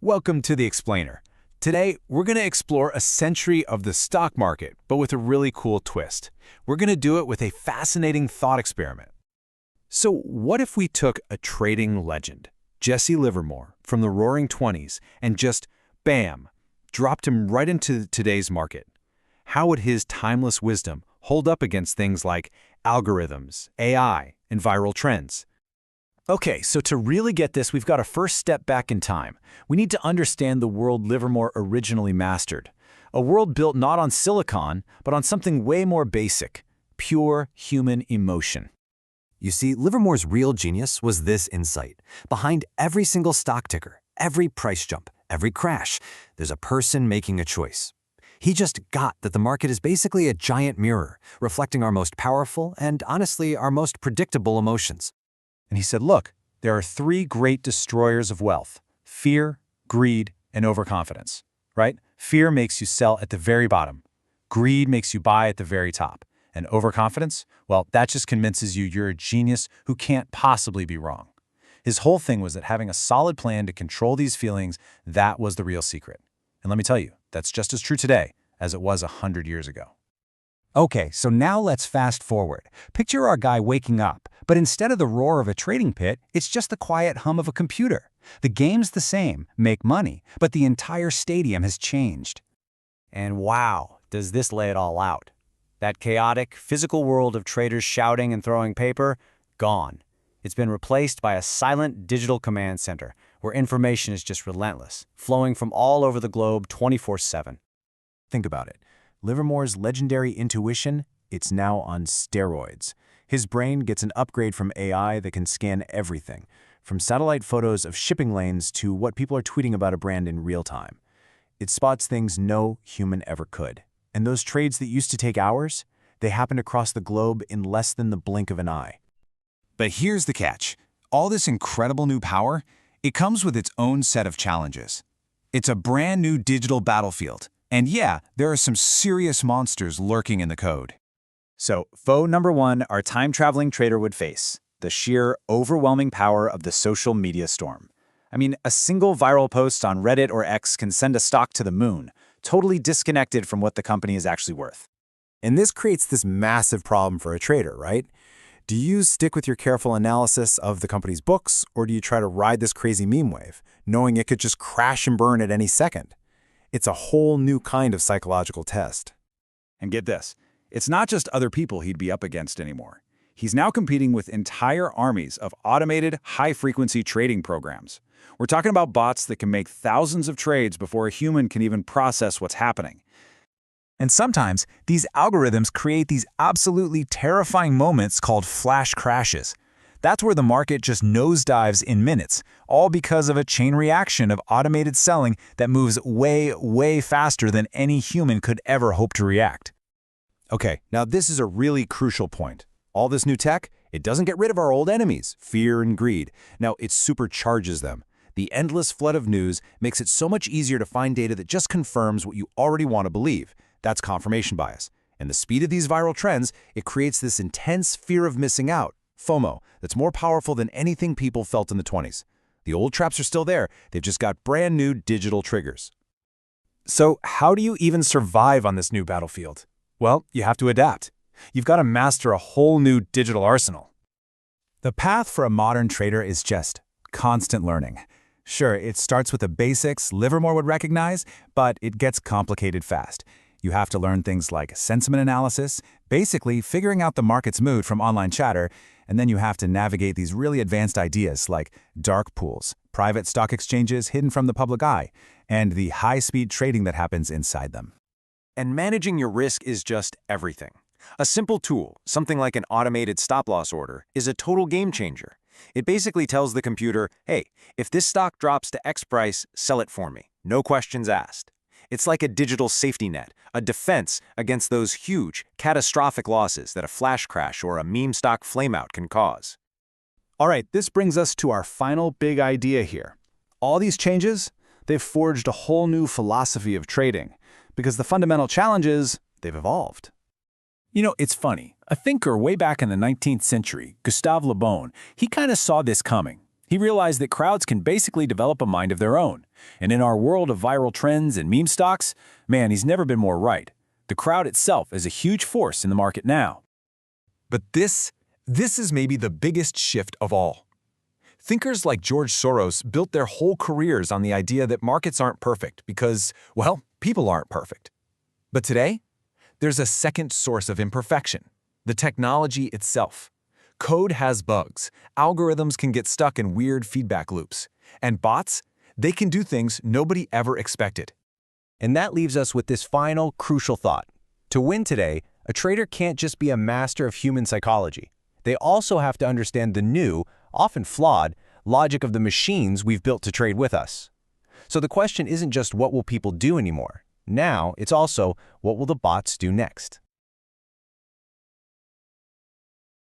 Welcome to The Explainer. Today, we're going to explore a century of the stock market, but with a really cool twist. We're going to do it with a fascinating thought experiment. So what if we took a trading legend, Jesse Livermore, from the Roaring '20s, and just, bam, dropped him right into today's market? How would his timeless wisdom hold up against things like algorithms, AI, and viral trends? Okay, so to really get this, we've got to first step back in time. We need to understand the world Livermore originally mastered. A world built not on silicon, but on something way more basic: pure human emotion. You see, Livermore's real genius was this insight. Behind every single stock ticker, every price jump, every crash, there's a person making a choice. He just got that the market is basically a giant mirror, reflecting our most powerful and, honestly, our most predictable emotions. And he said, look, there are three great destroyers of wealth: fear, greed, and overconfidence, right? Fear makes you sell at the very bottom. Greed makes you buy at the very top. And overconfidence, well, that just convinces you you're a genius who can't possibly be wrong. His whole thing was that having a solid plan to control these feelings, that was the real secret. And let me tell you, that's just as true today as it was 100 years ago. Okay, so now let's fast forward. Picture our guy waking up, but instead of the roar of a trading pit, it's just the quiet hum of a computer. The game's the same, make money, but the entire stadium has changed. And wow, does this lay it all out. That chaotic, physical world of traders shouting and throwing paper, gone. It's been replaced by a silent digital command center where information is just relentless, flowing from all over the globe 24/7. Think about it. Livermore's legendary intuition, it's now on steroids. His brain gets an upgrade from AI that can scan everything, from satellite photos of shipping lanes to what people are tweeting about a brand in real time. It spots things no human ever could. And those trades that used to take hours, they happened across the globe in less than the blink of an eye. But here's the catch. All this incredible new power, it comes with its own set of challenges. It's a brand new digital battlefield. And yeah, there are some serious monsters lurking in the code. So, foe number one our time-traveling trader would face: the sheer, overwhelming power of the social media storm. I mean, a single viral post on Reddit or X can send a stock to the moon, totally disconnected from what the company is actually worth. And this creates this massive problem for a trader, right? Do you stick with your careful analysis of the company's books, or do you try to ride this crazy meme wave, knowing it could just crash and burn at any second? It's a whole new kind of psychological test. And get this, it's not just other people he'd be up against anymore. He's now competing with entire armies of automated, high-frequency trading programs. We're talking about bots that can make thousands of trades before a human can even process what's happening. And sometimes, these algorithms create these absolutely terrifying moments called flash crashes. That's where the market just nosedives in minutes, all because of a chain reaction of automated selling that moves way, way faster than any human could ever hope to react. Okay, now this is a really crucial point. All this new tech, it doesn't get rid of our old enemies, fear and greed. Now, it supercharges them. The endless flood of news makes it so much easier to find data that just confirms what you already want to believe. That's confirmation bias. And the speed of these viral trends, it creates this intense fear of missing out, FOMO, that's more powerful than anything people felt in the '20s. The old traps are still there, they've just got brand new digital triggers. So how do you even survive on this new battlefield? Well, you have to adapt. You've got to master a whole new digital arsenal. The path for a modern trader is just constant learning. Sure, it starts with the basics Livermore would recognize, but it gets complicated fast. You have to learn things like sentiment analysis, basically figuring out the market's mood from online chatter, and then you have to navigate these really advanced ideas like dark pools, private stock exchanges hidden from the public eye, and the high-speed trading that happens inside them. And managing your risk is just everything. A simple tool, something like an automated stop-loss order, is a total game changer. It basically tells the computer, hey, if this stock drops to X price, sell it for me. No questions asked. It's like a digital safety net, a defense against those huge, catastrophic losses that a flash crash or a meme stock flameout can cause. All right, this brings us to our final big idea here. All these changes, they've forged a whole new philosophy of trading, because the fundamental challenges, they've evolved. You know, it's funny. A thinker way back in the 19th century, Gustave Le Bon, he kind of saw this coming. He realized that crowds can basically develop a mind of their own. And in our world of viral trends and meme stocks, man, he's never been more right. The crowd itself is a huge force in the market now. But this is maybe the biggest shift of all. Thinkers like George Soros built their whole careers on the idea that markets aren't perfect because, well, people aren't perfect. But today, there's a second source of imperfection: the technology itself. Code has bugs, algorithms can get stuck in weird feedback loops, and bots, they can do things nobody ever expected. And that leaves us with this final, crucial thought. To win today, a trader can't just be a master of human psychology. They also have to understand the new, often flawed, logic of the machines we've built to trade with us. So the question isn't just what will people do anymore. Now, it's also what will the bots do next?